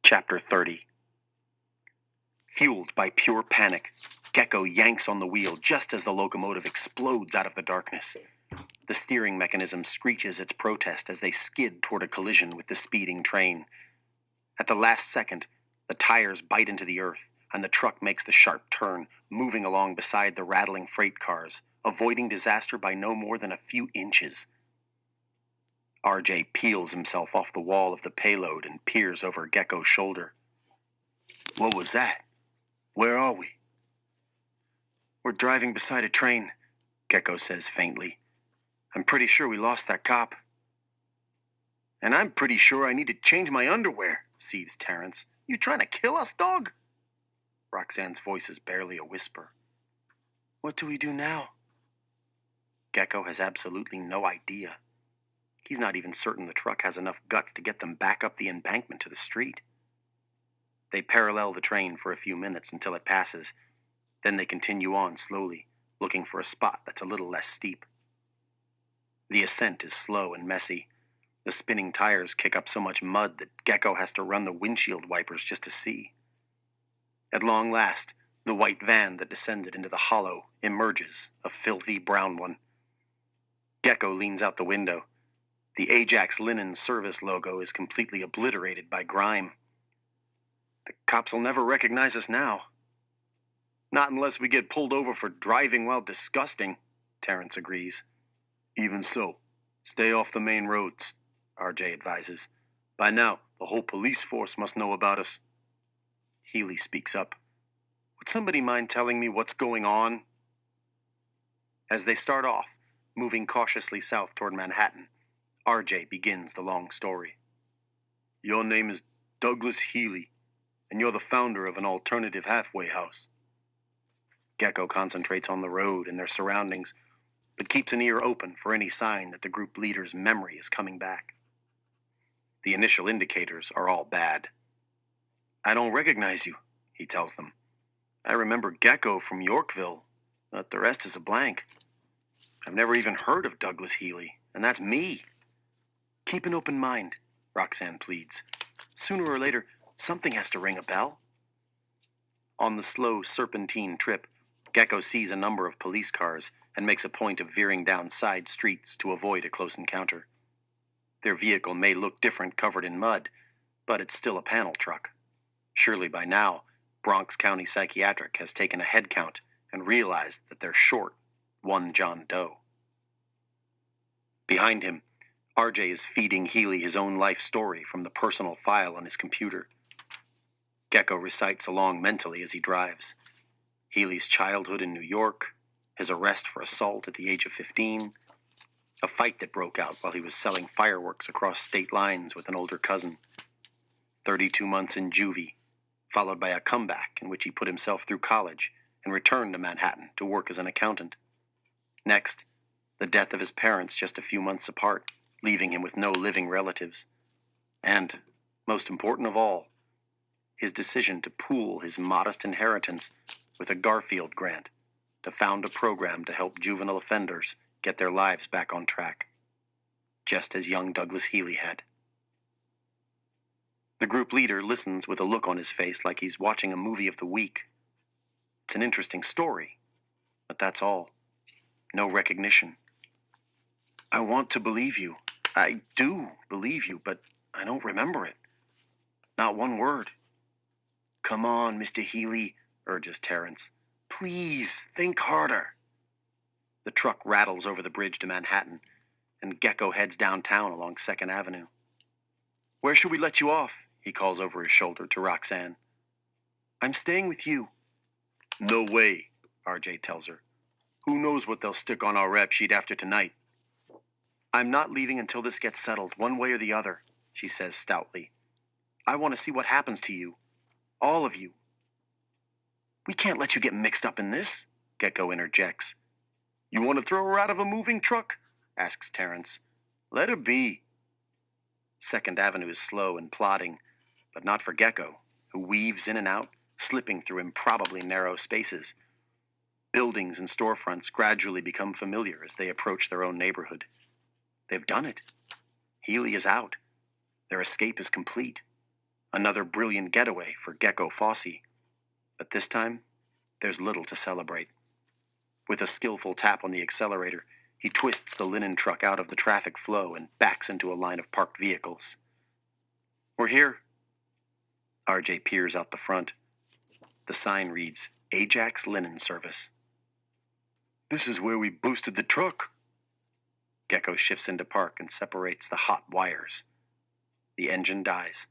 Chapter 30. Fueled by pure panic, Gecko yanks on the wheel just as the locomotive explodes out of the darkness. The steering mechanism screeches its protest as they skid toward a collision with the speeding train. At the last second, the tires bite into the earth, and the truck makes the sharp turn, moving along beside the rattling freight cars, avoiding disaster by no more than a few inches. RJ peels himself off the wall of the payload and peers over Gecko's shoulder. "What was that? Where are we?" "We're driving beside a train," Gecko says faintly. "I'm pretty sure we lost that cop." "And I'm pretty sure I need to change my underwear," seethes Terrence. "You trying to kill us, dog?" Roxanne's voice is barely a whisper. "What do we do now?" Gecko has absolutely no idea. He's not even certain the truck has enough guts to get them back up the embankment to the street. They parallel the train for a few minutes until it passes. Then they continue on slowly, looking for a spot that's a little less steep. The ascent is slow and messy. The spinning tires kick up so much mud that Gecko has to run the windshield wipers just to see. At long last, the white van that descended into the hollow emerges, a filthy brown one. Gecko leans out the window. The Ajax Linen Service logo is completely obliterated by grime. "The cops will never recognize us now." "Not unless we get pulled over for driving while disgusting," Terrence agrees. "Even so, stay off the main roads," RJ advises. "By now, the whole police force must know about us." Healy speaks up. "Would somebody mind telling me what's going on?" As they start off, moving cautiously south toward Manhattan, RJ begins the long story. "Your name is Douglas Healy, and you're the founder of an alternative halfway house." Gecko concentrates on the road and their surroundings, but keeps an ear open for any sign that the group leader's memory is coming back. The initial indicators are all bad. "I don't recognize you," he tells them. "I remember Gecko from Yorkville, but the rest is a blank. I've never even heard of Douglas Healy, and that's me." "Keep an open mind," Roxanne pleads. "Sooner or later, something has to ring a bell." On the slow serpentine trip, Gecko sees a number of police cars and makes a point of veering down side streets to avoid a close encounter. Their vehicle may look different covered in mud, but it's still a panel truck. Surely by now, Bronx County Psychiatric has taken a head count and realized that they're short one John Doe. Behind him, RJ is feeding Healy his own life story from the personal file on his computer. Gecko recites along mentally as he drives. Healy's childhood in New York, his arrest for assault at the age of 15, a fight that broke out while he was selling fireworks across state lines with an older cousin, 32 months in juvie, followed by a comeback in which he put himself through college and returned to Manhattan to work as an accountant. Next, the death of his parents just a few months apart, leaving him with no living relatives. And, most important of all, his decision to pool his modest inheritance with a Garfield grant to found a program to help juvenile offenders get their lives back on track, just as young Douglas Healy had. The group leader listens with a look on his face like he's watching a movie of the week. It's an interesting story, but that's all. No recognition. "I want to believe you. I do believe you, but I don't remember it. Not one word." "Come on, Mr. Healy," urges Terrence. "Please, think harder." The truck rattles over the bridge to Manhattan, and Gecko heads downtown along 2nd Avenue. "Where should we let you off?" he calls over his shoulder to Roxanne. "I'm staying with you." "No way," RJ tells her. "Who knows what they'll stick on our rap sheet after tonight?" "I'm not leaving until this gets settled, one way or the other," she says stoutly. "I want to see what happens to you. All of you." "We can't let you get mixed up in this," Gecko interjects. "You want to throw her out of a moving truck?" asks Terrence. "Let her be." 2nd Avenue is slow and plodding, but not for Gecko, who weaves in and out, slipping through improbably narrow spaces. Buildings and storefronts gradually become familiar as they approach their own neighborhood. They've done it. Healy is out. Their escape is complete. Another brilliant getaway for Gecko Fossey. But this time, there's little to celebrate. With a skillful tap on the accelerator, he twists the linen truck out of the traffic flow and backs into a line of parked vehicles. "We're here." RJ peers out the front. The sign reads, Ajax Linen Service. "This is where we boosted the truck." Gecko shifts into park and separates the hot wires. The engine dies.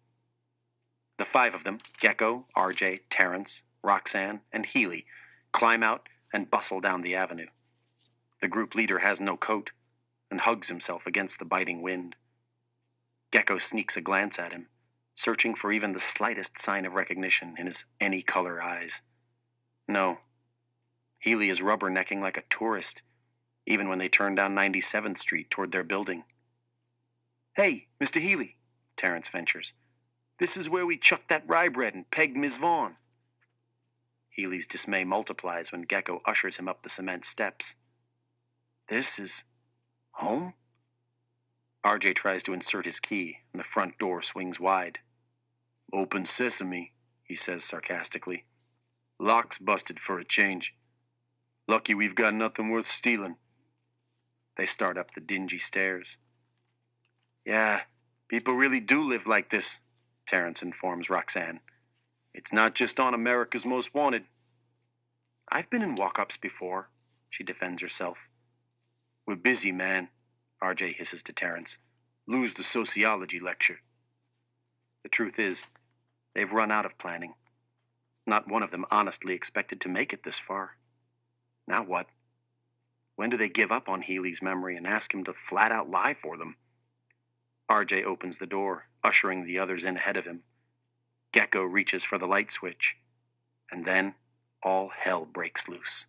The five of them, Gecko, RJ, Terrence, Roxanne, and Healy, climb out and bustle down the avenue. The group leader has no coat and hugs himself against the biting wind. Gecko sneaks a glance at him, searching for even the slightest sign of recognition in his any-color eyes. No. Healy is rubbernecking like a tourist, even when they turn down 97th Street toward their building. "Hey, Mr. Healy," Terrence ventures. "This is where we chucked that rye bread and pegged Miss Vaughn." Healy's dismay multiplies when Gecko ushers him up the cement steps. "This is home?" RJ tries to insert his key, and the front door swings wide. "Open sesame," he says sarcastically. "Lock's busted for a change. Lucky we've got nothing worth stealing." They start up the dingy stairs. "Yeah, people really do live like this," Terrence informs Roxanne. "It's not just on America's Most Wanted." "I've been in walk-ups before," she defends herself. "We're busy, man," RJ hisses to Terrence. "Lose the sociology lecture." The truth is, they've run out of planning. Not one of them honestly expected to make it this far. Now what? When do they give up on Healy's memory and ask him to flat out lie for them? RJ opens the door, ushering the others in ahead of him. Gecko reaches for the light switch, and then all hell breaks loose.